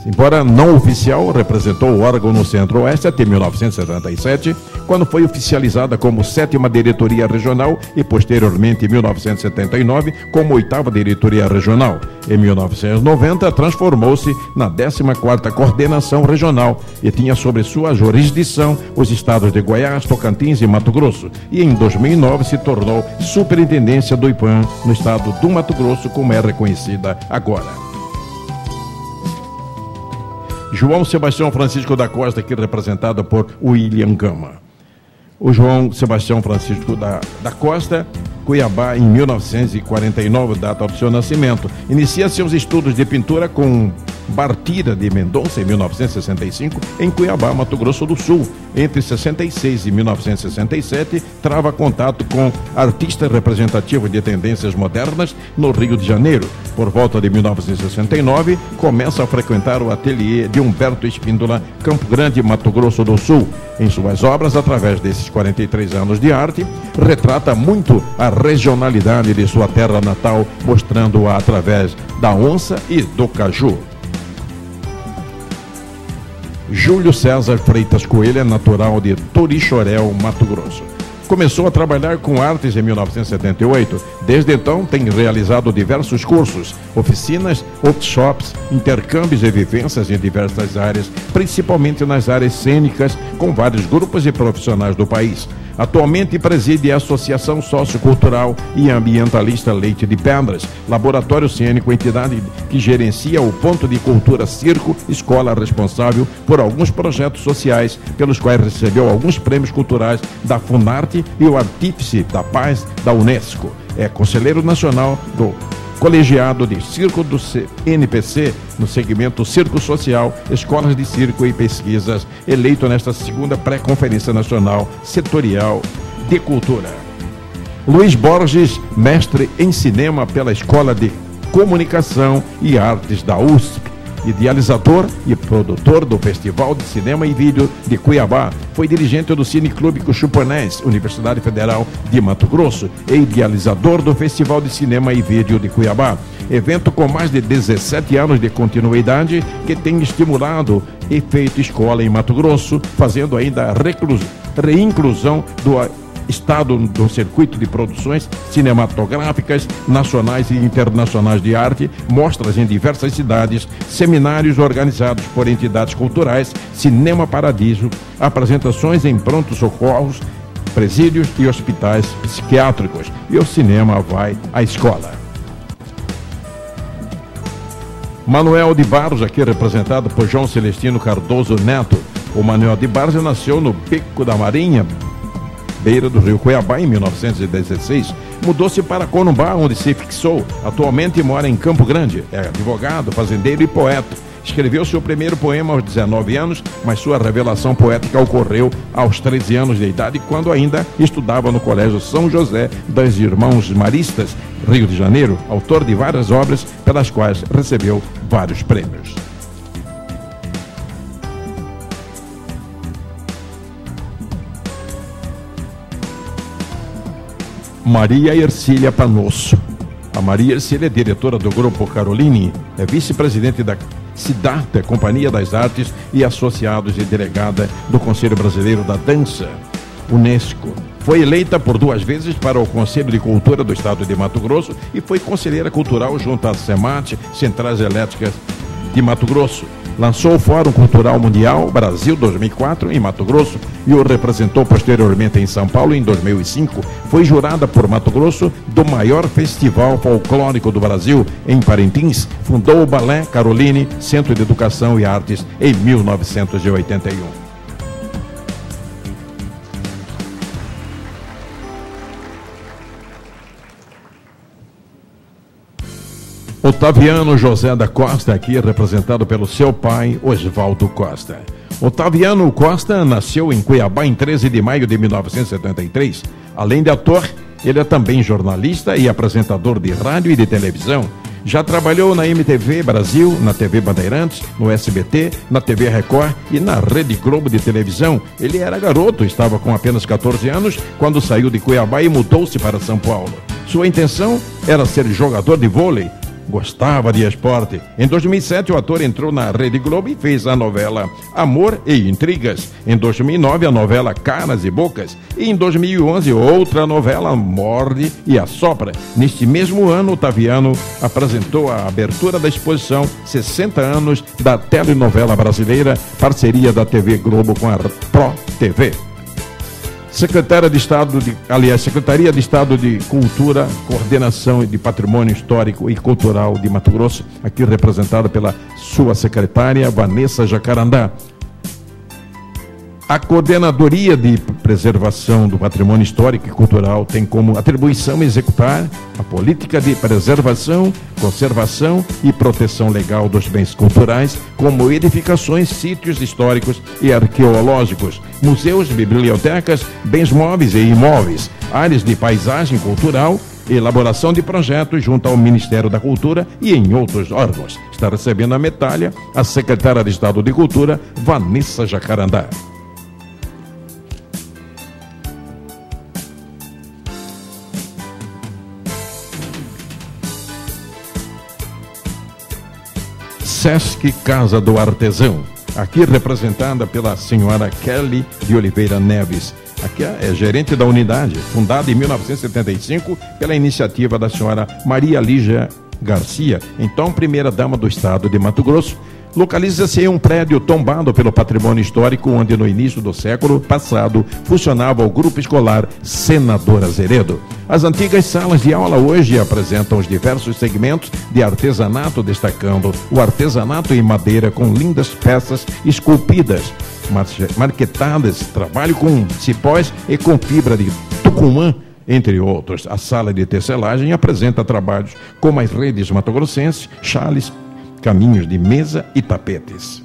Embora não oficial, representou o órgão no Centro-Oeste até 1977, quando foi oficializada como 7ª Diretoria Regional e, posteriormente, em 1979, como 8ª Diretoria Regional. Em 1990, transformou-se na 14ª Coordenação Regional e tinha sobre sua jurisdição os estados de Goiás, Tocantins e Mato Grosso. E em 2009 se tornou Superintendência do IPAM no estado do Mato Grosso, como é reconhecida agora. João Sebastião Francisco da Costa, aqui representado por William Gama. O João Sebastião Francisco da Costa, Cuiabá, em 1949, data do seu nascimento. Inicia seus estudos de pintura com Bartira de Mendonça, em 1965, em Cuiabá, Mato Grosso do Sul. Entre 66 e 1967, trava contato com artista representativo de tendências modernas no Rio de Janeiro. Por volta de 1969, começa a frequentar o ateliê de Humberto Espíndola, Campo Grande, Mato Grosso do Sul. Em suas obras, através desses 43 anos de arte, retrata muito a regionalidade de sua terra natal, mostrando-a através da onça e do caju. Júlio César Freitas Coelho é natural de Torixoréu, Mato Grosso. Começou a trabalhar com artes em 1978. Desde então, tem realizado diversos cursos, oficinas, workshops, intercâmbios e vivências em diversas áreas, principalmente nas áreas cênicas, com vários grupos e profissionais do país. Atualmente preside a Associação Sociocultural e Ambientalista Leite de Pedras, laboratório cênico, entidade que gerencia o Ponto de Cultura Circo, escola responsável por alguns projetos sociais, pelos quais recebeu alguns prêmios culturais da Funarte e o Artífice da Paz da Unesco. É conselheiro nacional do Colegiado de Circo do NPC, no segmento Circo Social, Escolas de Circo e Pesquisas, eleito nesta segunda pré-conferência nacional setorial de cultura. Luiz Borges, mestre em cinema pela Escola de Comunicação e Artes da USP, idealizador e produtor do Festival de Cinema e Vídeo de Cuiabá, foi dirigente do Cine Clube Cuchuponés, Universidade Federal de Mato Grosso, e idealizador do Festival de Cinema e Vídeo de Cuiabá, evento com mais de 17 anos de continuidade que tem estimulado e feito escola em Mato Grosso, fazendo ainda a reinclusão do Estado do circuito de produções cinematográficas nacionais e internacionais de arte, mostras em diversas cidades, seminários organizados por entidades culturais, Cinema Paradiso, apresentações em pronto-socorros, presídios e hospitais psiquiátricos. E o cinema vai à escola. Manuel de Barros, aqui representado por João Celestino Cardoso Neto. O Manuel de Barros nasceu no Beco da Marinha, beira do rio Cuiabá, em 1916. Mudou-se para Corumbá, onde se fixou. Atualmente mora em Campo Grande. É advogado, fazendeiro e poeta. Escreveu seu primeiro poema aos 19 anos, mas sua revelação poética ocorreu aos 13 anos de idade, quando ainda estudava no Colégio São José das Irmãos Maristas, Rio de Janeiro, autor de várias obras pelas quais recebeu vários prêmios. Maria Ercília Panosso. A Maria Ercília é diretora do Grupo Caroline, é vice-presidente da Siddhartha, Companhia das Artes e Associados e delegada do Conselho Brasileiro da Dança, Unesco. Foi eleita por 2 vezes para o Conselho de Cultura do Estado de Mato Grosso e foi conselheira cultural junto à SEMAT, Centrais Elétricas de Mato Grosso. Lançou o Fórum Cultural Mundial Brasil 2004 em Mato Grosso e o representou posteriormente em São Paulo em 2005. Foi jurada por Mato Grosso do maior festival folclórico do Brasil em Parintins. Fundou o Balé Caroline, Centro de Educação e Artes, em 1981. Otaviano José da Costa, aqui representado pelo seu pai, Oswaldo Costa. Otaviano Costa nasceu em Cuiabá em 13 de maio de 1973. Além de ator, ele é também jornalista e apresentador de rádio e de televisão. Já trabalhou na MTV Brasil, na TV Bandeirantes, no SBT, na TV Record e na Rede Globo de televisão. Ele era garoto, estava com apenas 14 anos quando saiu de Cuiabá e mudou-se para São Paulo. Sua intenção era ser jogador de vôlei. Gostava de esporte. Em 2007, o ator entrou na Rede Globo e fez a novela Amor e Intrigas. Em 2009, a novela Caras e Bocas. E em 2011, outra novela, Morde e Assopra. Neste mesmo ano, Otaviano apresentou a abertura da exposição 60 anos da telenovela brasileira, parceria da TV Globo com a Pro TV. Secretaria de Estado de Cultura, Coordenação de Patrimônio Histórico e Cultural de Mato Grosso, aqui representada pela sua secretária, Vanessa Jacarandá. A Coordenadoria de Preservação do Patrimônio Histórico e Cultural tem como atribuição executar a política de preservação, conservação e proteção legal dos bens culturais, como edificações, sítios históricos e arqueológicos, museus, bibliotecas, bens móveis e imóveis, áreas de paisagem cultural, elaboração de projetos junto ao Ministério da Cultura e em outros órgãos. Está recebendo a medalha a secretária de Estado de Cultura, Vanessa Jacarandá. Sesc Casa do Artesão, aqui representada pela senhora Kelly de Oliveira Neves. Aqui é gerente da unidade, fundada em 1975 pela iniciativa da senhora Maria Lígia Garcia, então primeira-dama do estado de Mato Grosso. localiza-se em um prédio tombado pelo patrimônio histórico, onde no início do século passado funcionava o grupo escolar Senador Azeredo. As antigas salas de aula hoje apresentam os diversos segmentos de artesanato, destacando o artesanato em madeira com lindas peças esculpidas, marquetadas, trabalho com cipós e com fibra de tucumã, entre outros. A sala de tecelagem apresenta trabalhos como as redes matogrossenses, chales, caminhos de mesa e tapetes.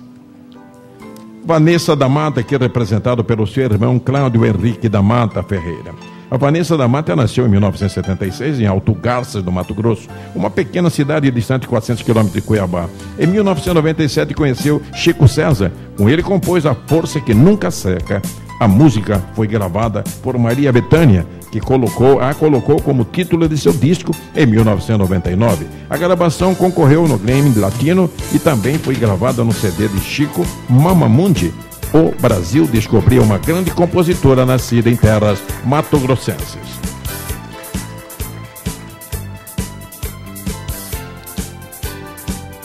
Vanessa da Mata, aqui representado pelo seu irmão Cláudio Henrique da Mata Ferreira. A Vanessa da Mata nasceu em 1976 em Alto Garças, do Mato Grosso, uma pequena cidade distante de 400 quilômetros de Cuiabá. Em 1997 conheceu Chico César. Com ele compôs A Força que Nunca Seca. A música foi gravada por Maria Bethânia, que a colocou como título de seu disco em 1999. A gravação concorreu no Grammy Latino e também foi gravada no CD de Chico, Mamamundi. O Brasil descobriu uma grande compositora nascida em terras matogrossenses.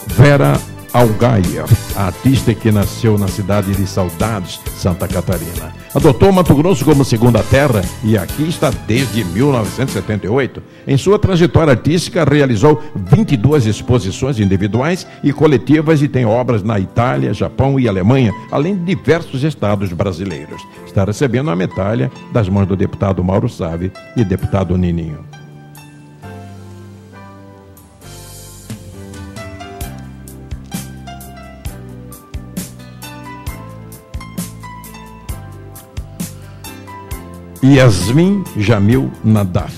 Vera Algaia, a artista que nasceu na cidade de Saudades, Santa Catarina. Adotou Mato Grosso como segunda terra e aqui está desde 1978. Em sua trajetória artística, realizou 22 exposições individuais e coletivas e tem obras na Itália, Japão e Alemanha, além de diversos estados brasileiros. Está recebendo a medalha das mãos do deputado Mauro Sávio e deputado Nininho. Yasmin Jamil Nadaf,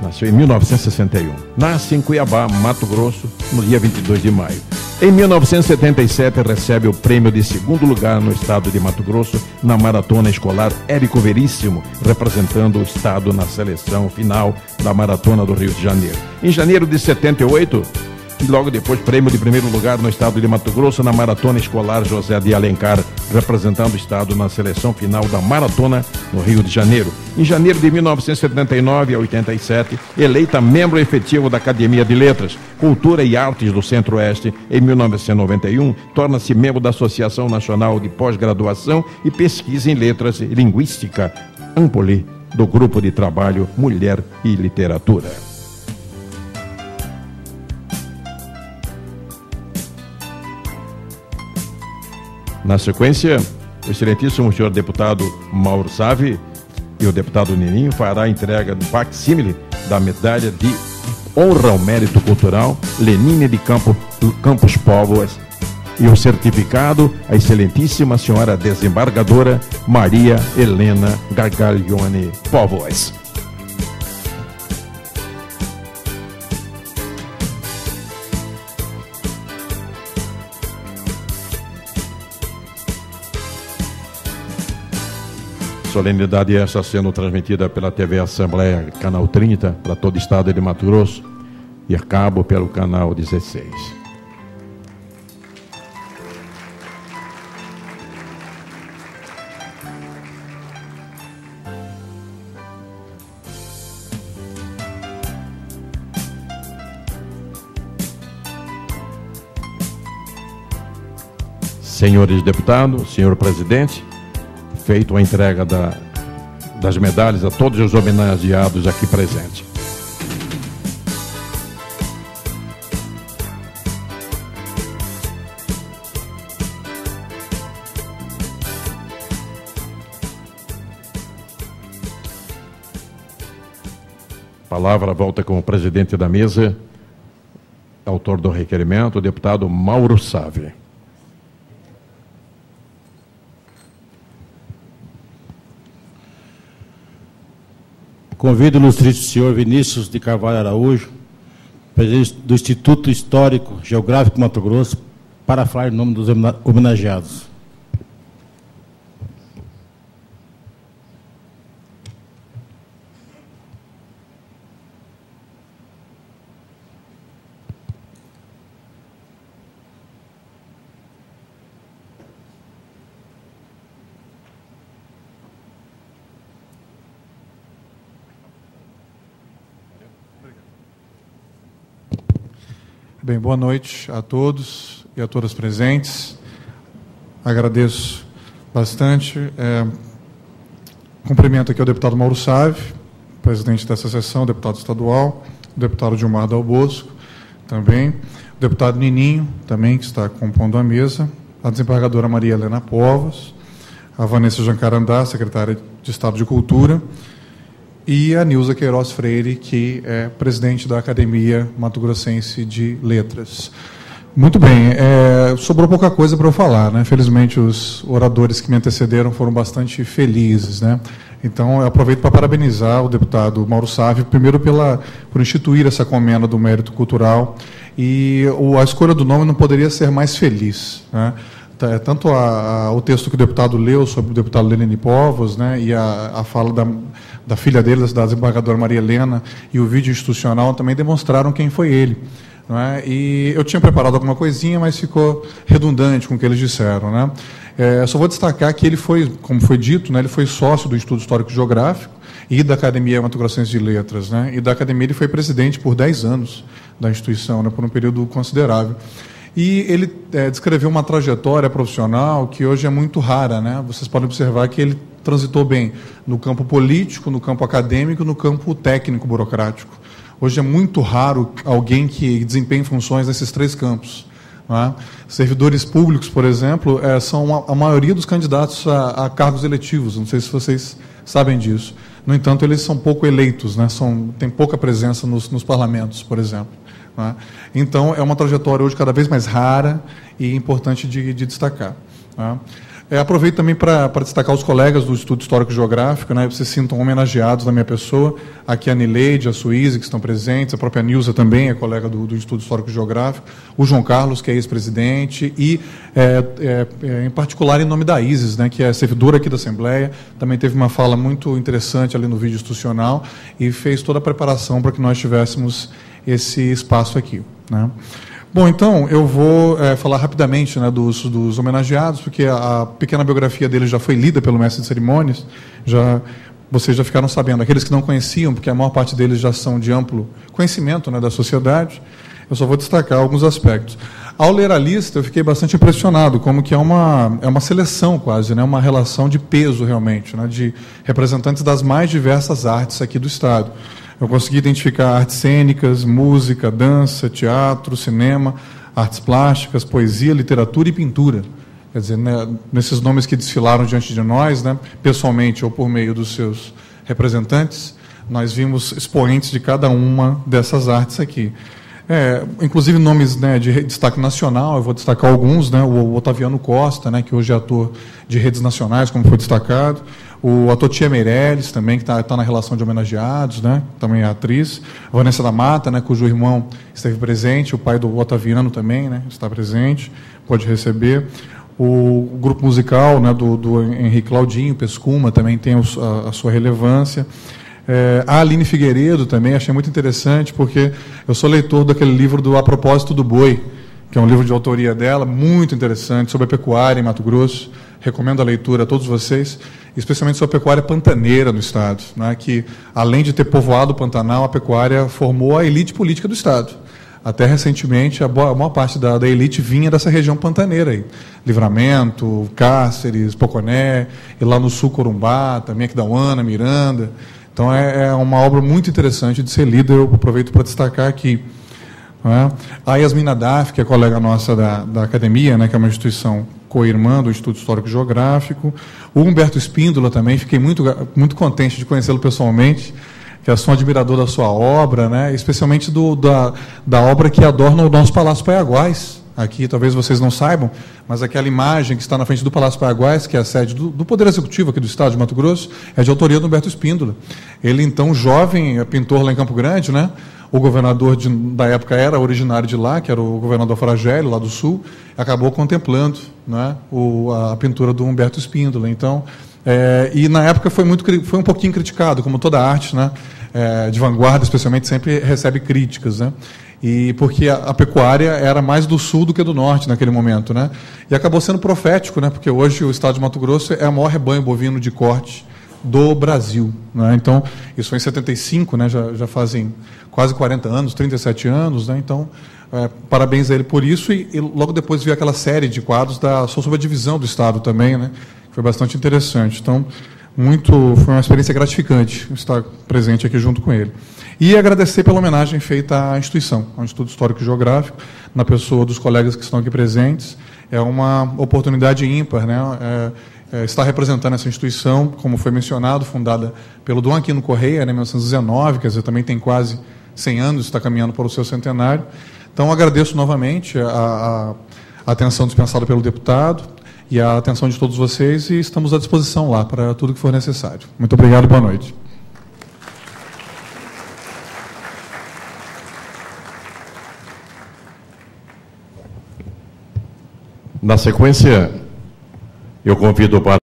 nasceu em 1961. Nasce em Cuiabá, Mato Grosso, no dia 22 de maio. Em 1977, recebe o prêmio de segundo lugar no estado de Mato Grosso na maratona escolar Érico Veríssimo, representando o estado na seleção final da maratona do Rio de Janeiro. Em janeiro de 78, e logo depois, prêmio de primeiro lugar no estado de Mato Grosso na maratona escolar José de Alencar, representando o estado na seleção final da maratona no Rio de Janeiro. Em janeiro de 1979 a 87, eleita membro efetivo da Academia de Letras, Cultura e Artes do Centro-Oeste. Em 1991, torna-se membro da Associação Nacional de Pós-Graduação e Pesquisa em Letras e Linguística, ANPOLI, do Grupo de Trabalho Mulher e Literatura. Na sequência, o excelentíssimo senhor deputado Mauro Sávio e o deputado Nininho fará a entrega do facsímile da medalha de honra ao mérito cultural Lenine de Campos Póvoas e o certificado à excelentíssima senhora desembargadora Maria Helena Gargaglione Póvoas. Solenidade essa sendo transmitida pela TV Assembleia, canal 30, para todo o estado de Mato Grosso, e a cabo pelo canal 16. Senhores deputados, senhor presidente, feito a entrega das medalhas a todos os homenageados aqui presentes. A palavra volta com o presidente da mesa, autor do requerimento, o deputado Mauro Sávio. Convido o ilustríssimo senhor Vinícius de Carvalho Araújo, presidente do Instituto Histórico Geográfico Mato Grosso, para falar em nome dos homenageados. Bem, boa noite a todos. e a todas presentes. Agradeço bastante. Cumprimento aqui o deputado Mauro Sávio, presidente dessa sessão, deputado estadual, o deputado Gilmar Dal Bosco, também, o deputado Nininho, também, que está compondo a mesa, a desembargadora Maria Helena Povos, a Vanessa Jancarandá, secretária de Estado de Cultura, e a Nilza Queiroz Freire, que é presidente da Academia Mato Grossense de Letras. Muito bem, sobrou pouca coisa para eu falar, né? Felizmente, os oradores que me antecederam foram bastante felizes, né? Então, eu aproveito para parabenizar o deputado Mauro Sávio, primeiro por instituir essa comenda do mérito cultural, e a escolha do nome não poderia ser mais feliz, né? Tanto o texto que o deputado leu sobre o deputado Lenine Povos, né, e a fala da filha dele, da desembargadora Maria Helena, e o vídeo institucional também demonstraram quem foi ele. Não é? E eu tinha preparado alguma coisinha, mas ficou redundante com o que eles disseram. Né? Só vou destacar que ele foi, como foi dito, né, ele foi sócio do Instituto Histórico e Geográfico e da Academia Mato Grossense de Letras. Né? E da Academia ele foi presidente por 10 anos da instituição, né, por um período considerável. E ele descreveu uma trajetória profissional que hoje é muito rara. Né? Vocês podem observar que ele transitou bem no campo político, no campo acadêmico, no campo técnico burocrático. Hoje é muito raro alguém que desempenhe funções nesses 3 campos. Não é? Servidores públicos, por exemplo, são a maioria dos candidatos a cargos eletivos. Não sei se vocês sabem disso. No entanto, eles são pouco eleitos, né? Têm pouca presença nos parlamentos, por exemplo. Não é? Então, é uma trajetória hoje cada vez mais rara e importante de destacar. Não é? Aproveito também para destacar os colegas do Instituto Histórico e Geográfico, né? Vocês se sintam homenageados na minha pessoa. Aqui a Nileide, a Suíze, que estão presentes, a própria Nilza também é colega do Instituto Histórico e Geográfico, o João Carlos, que é ex-presidente, e, em particular, em nome da Isis, né? Que é servidora aqui da Assembleia, também teve uma fala muito interessante ali no vídeo institucional e fez toda a preparação para que nós tivéssemos esse espaço aqui. Né? Bom, então, eu vou falar rapidamente, né, dos homenageados, porque a pequena biografia deles já foi lida pelo mestre de cerimônias, vocês já ficaram sabendo. Aqueles que não conheciam, porque a maior parte deles já são de amplo conhecimento, né, da sociedade, eu só vou destacar alguns aspectos. Ao ler a lista, eu fiquei bastante impressionado, como que é uma seleção quase, né, uma relação de peso realmente, né, de representantes das mais diversas artes aqui do Estado. Eu consegui identificar artes cênicas, música, dança, teatro, cinema, artes plásticas, poesia, literatura e pintura. Quer dizer, né, nesses nomes que desfilaram diante de nós, né, pessoalmente ou por meio dos seus representantes, nós vimos expoentes de cada uma dessas artes aqui. Inclusive nomes, né, de destaque nacional, eu vou destacar alguns, né, o Otaviano Costa, né, que hoje é ator de redes nacionais, como foi destacado, o Atotia Meirelles, também, que está na relação de homenageados, né, também é atriz, a Vanessa da Mata, né, cujo irmão esteve presente, o pai do Otaviano também, né, está presente, pode receber, o grupo musical, né, do Henrique Claudinho, Pescuma, também tem a sua relevância. A Aline Figueiredo também, achei muito interessante, porque eu sou leitor daquele livro do A Propósito do Boi, que é um livro de autoria dela, muito interessante, sobre a pecuária em Mato Grosso. Recomendo a leitura a todos vocês, especialmente sobre a pecuária pantaneira no Estado, né, que, além de ter povoado o Pantanal, a pecuária formou a elite política do Estado. Até recentemente, a maior parte da elite vinha dessa região pantaneira aí. Livramento, Cáceres, Poconé, e lá no sul, Corumbá, também Aquidauana, Miranda. Então, é uma obra muito interessante de ser lida, eu aproveito para destacar aqui. Né? A Yasmin Nadaf, que é colega nossa da academia, né, que é uma instituição co-irmã do Instituto Histórico e Geográfico. O Humberto Espíndola também, fiquei muito contente de conhecê-lo pessoalmente, que eu sou um admirador da sua obra, né, especialmente da obra que adorna o nosso Palácio Paiaguás. Aqui, talvez vocês não saibam, mas aquela imagem que está na frente do Palácio Paiaguás, que é a sede do Poder Executivo aqui do Estado de Mato Grosso, é de autoria do Humberto Espíndola. Ele, então, jovem, pintor lá em Campo Grande, né? O governador da época era originário de lá, que era o governador Fragélio, lá do Sul, acabou contemplando, né, a pintura do Humberto Espíndola. Então, e na época foi um pouquinho criticado, como toda arte, né, de vanguarda, especialmente, sempre recebe críticas, né? E porque a pecuária era mais do sul do que do norte naquele momento, né? E acabou sendo profético, né? Porque hoje o Estado de Mato Grosso é o maior rebanho bovino de corte do Brasil, né? Então, isso foi em 75, né? Já fazem quase 40 anos, 37 anos, né? Então, Parabéns a ele por isso, e logo depois vi aquela série de quadros sobre a divisão do Estado também, né? Foi bastante interessante. Então, foi uma experiência gratificante estar presente aqui junto com ele. E agradecer pela homenagem feita à instituição, ao Instituto Histórico e Geográfico, na pessoa dos colegas que estão aqui presentes. É uma oportunidade ímpar, né? Estar representando essa instituição, como foi mencionado, fundada pelo Dom Aquino Correia, né, em 1919, quer dizer, também tem quase 100 anos, está caminhando para o seu centenário. Então, agradeço novamente a atenção dispensada pelo deputado e a atenção de todos vocês, e estamos à disposição lá para tudo que for necessário. Muito obrigado e boa noite. Na sequência, eu convido para